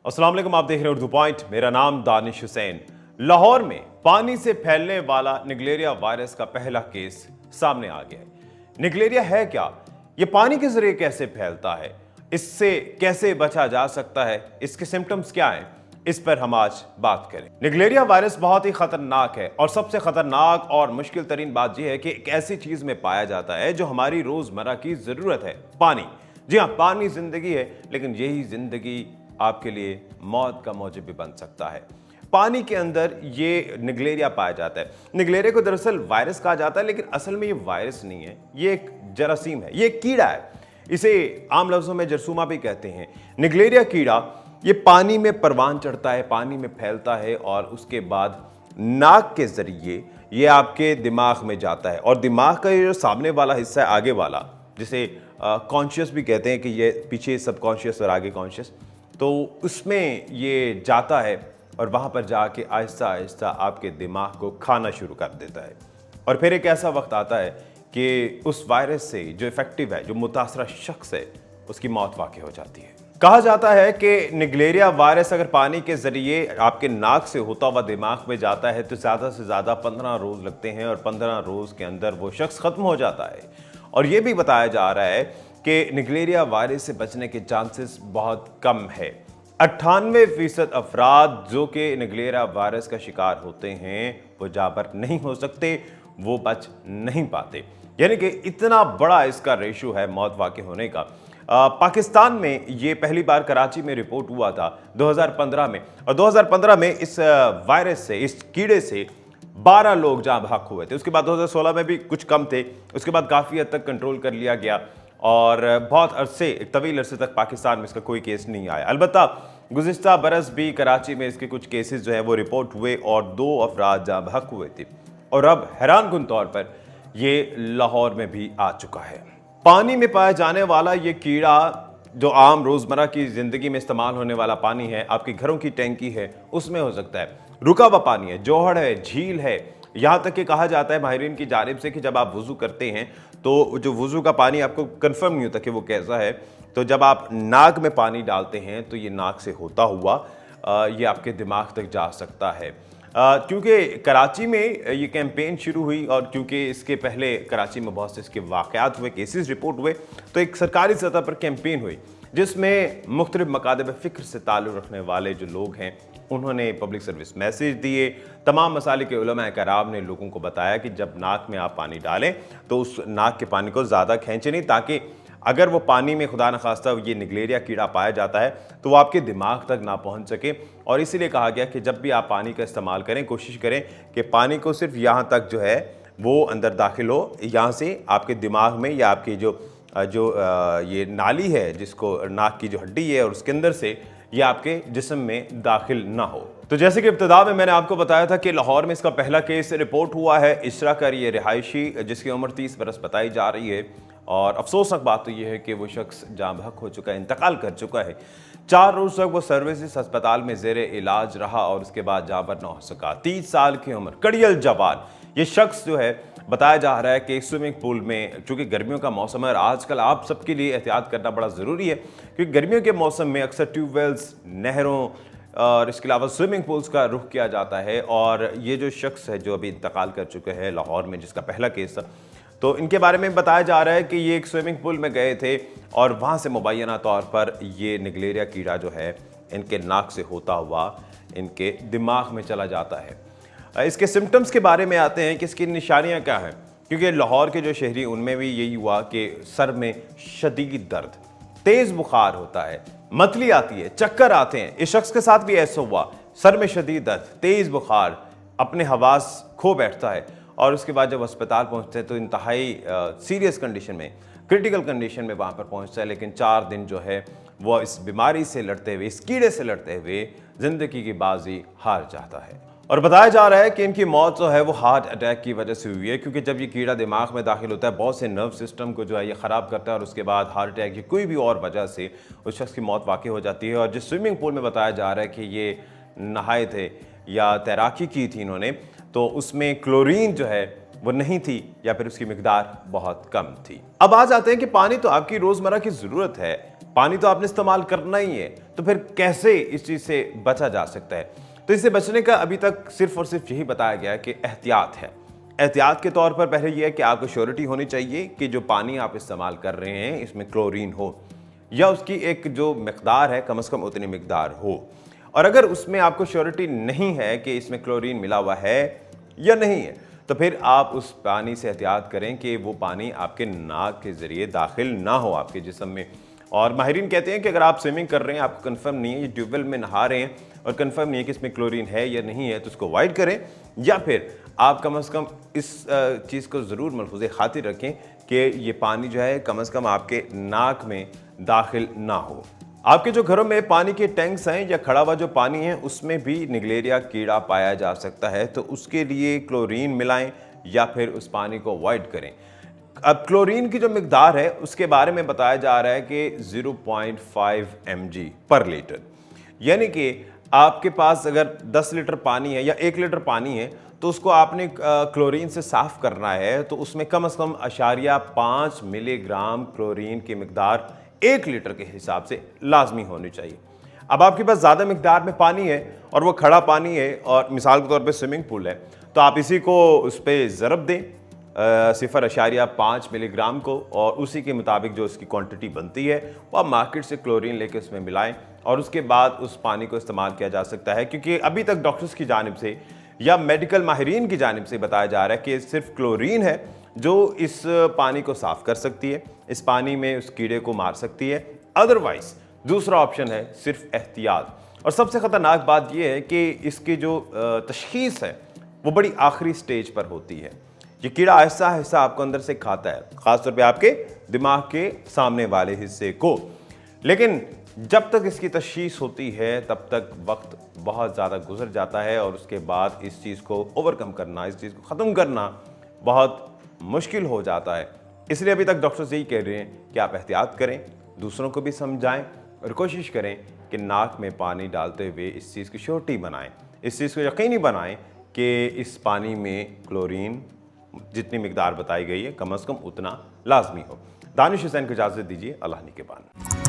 अस्सलाम वालेकुम, आप देख रहे हैं उर्दू पॉइंट। मेरा नाम दानिश हुसैन। लाहौर में पानी से फैलने वाला निगलेरिया वायरस का पहला केस सामने आ गया है। निगलेरिया है क्या? ये पानी के जरिए कैसे फैलता है? इससे कैसे बचा जा सकता है? इसके सिम्टम्स क्या हैं? इस पर हम आज बात करें। निगलेरिया वायरस बहुत ही खतरनाक है और सबसे खतरनाक और मुश्किल तरीन बात यह है कि एक ऐसी चीज में पाया जाता है जो हमारी रोजमर्रा की जरूरत है, पानी। जी हाँ, पानी जिंदगी है, लेकिन यही जिंदगी आपके लिए मौत का मौजब भी बन सकता है। पानी के अंदर ये निगलेरिया पाया जाता है। निगलेरिया को दरअसल वायरस कहा जाता है, लेकिन असल में ये वायरस नहीं है, ये एक जरासीम है, ये एक कीड़ा है। इसे आम लफ्जों में जरसूमा भी कहते हैं। निगलेरिया कीड़ा ये पानी में परवान चढ़ता है, पानी में फैलता है और उसके बाद नाक के जरिए ये आपके दिमाग में जाता है। और दिमाग का ये जो सामने वाला हिस्सा है, आगे वाला, जिसे कॉन्शियस भी कहते हैं, कि ये पीछे सबकॉन्शियस और आगे कॉन्शियस, तो उसमें ये जाता है और वहाँ पर जाके आहिस्ता आहिस्ता आपके दिमाग को खाना शुरू कर देता है। और फिर एक ऐसा वक्त आता है कि उस वायरस से जो इफेक्टिव है, जो मुतासरा शख्स है, उसकी मौत वाक़ई हो जाती है। कहा जाता है कि निगलेरिया वायरस अगर पानी के जरिए आपके नाक से होता हुआ दिमाग में जाता है तो ज़्यादा से ज़्यादा 15 रोज़ लगते हैं और 15 रोज़ के अंदर वो शख्स ख़त्म हो जाता है। और ये भी बताया जा रहा है कि निगलेरिया वायरस से बचने के चांसेस बहुत कम है। 98% अफराद जो कि निगलेरिया वायरस का शिकार होते हैं वो जाबर नहीं हो सकते, वो बच नहीं पाते। यानी कि इतना बड़ा इसका रेशो है मौत वाक़ई होने का। पाकिस्तान में ये पहली बार कराची में रिपोर्ट हुआ था 2015 में, और 2015 में इस वायरस से, इस कीड़े से 12 लोग जहाँ भाग हुए थे। उसके बाद 2016 में भी कुछ कम थे, उसके बाद काफ़ी हद तक कंट्रोल कर लिया गया और बहुत अरसे, एक तवील अरसे तक पाकिस्तान में इसका कोई केस नहीं आया। अलबत्ता गुज़िश्ता बरस भी कराची में इसके कुछ केसेस जो है वो रिपोर्ट हुए और 2 अफराद जहाँ भाग हुए थे। और अब हैरानकुन तौर पर ये लाहौर में भी आ चुका है। पानी में पाया जाने वाला ये कीड़ा, जो आम रोजमर्रा की जिंदगी में इस्तेमाल होने वाला पानी है, आपके घरों की टैंकी है, उसमें हो सकता है। रुका हुआ पानी है, जोहड़ है, झील है। यहाँ तक कि कहा जाता है माहिरीन की जानिब से कि जब आप वुजू करते हैं तो जो वुजू का पानी आपको कंफर्म नहीं होता कि वो कैसा है, तो जब आप नाक में पानी डालते हैं तो ये नाक से होता हुआ ये आपके दिमाग तक जा सकता है। क्योंकि कराची में ये कैंपेन शुरू हुई और क्योंकि इसके पहले कराची में बहुत से इसके वाक़यात हुए, केसेस रिपोर्ट हुए, तो एक सरकारी सतह पर कैंपेन हुई जिसमें मुख्तलिफ मकातब फ़िक्र से ताल्लुक़ रखने वाले जो लोग हैं उन्होंने पब्लिक सर्विस मैसेज दिए। तमाम मसालिक के उलमा कराम ने लोगों को बताया कि जब नाक में आप पानी डालें तो उस नाक के पानी को ज़्यादा खींचे नहीं, ताकि अगर वो पानी में खुदा न खास्ता ये निगलेरिया कीड़ा पाया जाता है तो वो आपके दिमाग तक ना पहुंच सके। और इसीलिए कहा गया कि जब भी आप पानी का इस्तेमाल करें, कोशिश करें कि पानी को सिर्फ यहाँ तक जो है वो अंदर दाखिल हो, यहाँ से आपके दिमाग में या आपकी जो ये नाली है, जिसको नाक की जो हड्डी है, और उसके अंदर से ये आपके जिस्म में दाखिल ना हो। तो जैसे कि इब्तिदा में मैंने आपको बताया था कि लाहौर में इसका पहला केस रिपोर्ट हुआ है। इशरा का ये रिहायशी जिसकी उम्र 30 बरस बताई जा रही है, और अफसोसनाक बात तो यह है कि वो शख्स जाँ बहक हो चुका है, इंतकाल कर चुका है। 4 रोज़ तक वो सर्विसेज अस्पताल में ज़ेरे इलाज रहा और उसके बाद जाबर न हो सका। 30 साल की उम्र, कड़ियल जवान ये शख्स जो है, बताया जा रहा है कि स्विमिंग पूल में, चूँकि गर्मियों का मौसम है और आजकल आप सबके लिए एहतियात करना बड़ा ज़रूरी है, क्योंकि गर्मियों के मौसम में अक्सर ट्यूबवेल्स, नहरों और इसके अलावा स्विमिंग पूल्स का रुख किया जाता है। और ये जो शख्स है जो अभी इंतकाल कर चुके हैं लाहौर में, जिसका पहला केस था, तो इनके बारे में बताया जा रहा है कि ये एक स्विमिंग पूल में गए थे और वहाँ से मुबैना तौर पर ये निगलेरिया कीड़ा जो है इनके नाक से होता हुआ इनके दिमाग में चला जाता है। इसके सिम्टम्स के बारे में आते हैं कि इसकी निशानियाँ क्या हैं, क्योंकि लाहौर के जो शहरी, उनमें भी यही हुआ कि सर में शदीद दर्द, तेज़ बुखार होता है, मतली आती है, चक्कर आते हैं। इस शख्स के साथ भी ऐसा हुआ, सर में शदीद दर्द, तेज़ बुखार, अपने हवास खो बैठता है। और उसके बाद जब अस्पताल पहुंचते हैं तो इंतहाई सीरियस कंडीशन में, क्रिटिकल कंडीशन में वहाँ पर पहुंचता है। लेकिन 4 दिन जो है वो इस बीमारी से लड़ते हुए, इस कीड़े से लड़ते हुए ज़िंदगी की बाजी हार जाता है। और बताया जा रहा है कि इनकी मौत जो है वो हार्ट अटैक की वजह से हुई है, क्योंकि जब ये कीड़ा दिमाग में दाखिल होता है, बहुत से नर्व सिस्टम को जो है ये ख़राब करता है और उसके बाद हार्ट अटैक की कोई भी और वजह से उस शख्स की मौत वाक़ई हो जाती है। और जिस स्विमिंग पूल में बताया जा रहा है कि ये नहाए थे या तैराकी की थी इन्होंने, तो उसमें क्लोरीन जो है वो नहीं थी या फिर उसकी मिकदार बहुत कम थी। अब आ जाते हैं कि पानी तो आपकी रोजमर्रा की जरूरत है, पानी तो आपने इस्तेमाल करना ही है, तो फिर कैसे इस चीज़ से बचा जा सकता है? तो इससे बचने का अभी तक सिर्फ और सिर्फ यही बताया गया है कि एहतियात है। एहतियात के तौर पर पहले यह है कि आपको श्योरिटी होनी चाहिए कि जो पानी आप इस्तेमाल कर रहे हैं इसमें क्लोरीन हो, या उसकी एक जो मिकदार है कम से कम उतनी मिकदार हो। और अगर उसमें आपको श्योरिटी नहीं है कि इसमें क्लोरीन मिला हुआ है या नहीं है, तो फिर आप उस पानी से एहतियात करें कि वो पानी आपके नाक के ज़रिए दाखिल ना हो आपके जिस्म में। और माहिरीन कहते हैं कि अगर आप स्विमिंग कर रहे हैं, आपको कंफर्म नहीं है, ये ट्यूबवेल में नहा रहे हैं और कंफर्म नहीं है कि इसमें क्लोरीन है या नहीं है, तो उसको अवॉइड करें, या फिर आप कम से कम इस चीज़ को ज़रूर मलहूज़े खातिर रखें कि ये पानी जो है कम से कम आपके नाक में दाखिल ना हो। आपके जो घरों में पानी के टैंक्स हैं या खड़ा हुआ जो पानी है उसमें भी निगलेरिया कीड़ा पाया जा सकता है, तो उसके लिए क्लोरीन मिलाएं या फिर उस पानी को अवॉइड करें। अब क्लोरीन की जो मिकदार है उसके बारे में बताया जा रहा है कि 0.5 mg पर लीटर, यानी कि आपके पास अगर 10 लीटर पानी है या 1 लीटर पानी है तो उसको आपने क्लोरीन से साफ़ करना है, तो उसमें कम से कम 0.5 मिलीग्राम क्लोरीन की मिकदार 1 लीटर के हिसाब से लाजमी होनी चाहिए। अब आपके पास ज़्यादा मिकदार में पानी है और वो खड़ा पानी है और मिसाल के तौर पे स्विमिंग पूल है, तो आप इसी को उस पर ज़रब दें 0.5 मिलीग्राम को, और उसी के मुताबिक जो उसकी क्वांटिटी बनती है वो आप मार्केट से क्लोरीन लेके उसमें मिलाएं और उसके बाद उस पानी को इस्तेमाल किया जा सकता है। क्योंकि अभी तक डॉक्टर्स की जानिब से या मेडिकल माहिरीन की जानिब से बताया जा रहा है कि सिर्फ क्लोरीन है जो इस पानी को साफ़ कर सकती है, इस पानी में उस कीड़े को मार सकती है। अदरवाइज दूसरा ऑप्शन है सिर्फ एहतियात। और सबसे ख़तरनाक बात यह है कि इसकी जो तशख़ीस है वो बड़ी आखिरी स्टेज पर होती है। ये कीड़ा आहिस्ता आहिस्ता आपको अंदर से खाता है, ख़ासतौर पे आपके दिमाग के सामने वाले हिस्से को। लेकिन जब तक इसकी तशख़ीस होती है तब तक वक्त बहुत ज़्यादा गुजर जाता है और उसके बाद इस चीज़ को ओवरकम करना, इस चीज़ को ख़त्म करना बहुत मुश्किल हो जाता है। इसलिए अभी तक डॉक्टर्स यही कह रहे हैं कि आप एहतियात करें, दूसरों को भी समझाएं और कोशिश करें कि नाक में पानी डालते हुए इस चीज़ की श्योरिटी बनाएं, इस चीज़ को यकीनी बनाएं कि इस पानी में क्लोरीन जितनी मिकदार बताई गई है कम से कम उतना लाजमी हो। दानिश हुसैन को इजाज़त दीजिए। अल्लाह निगहबान।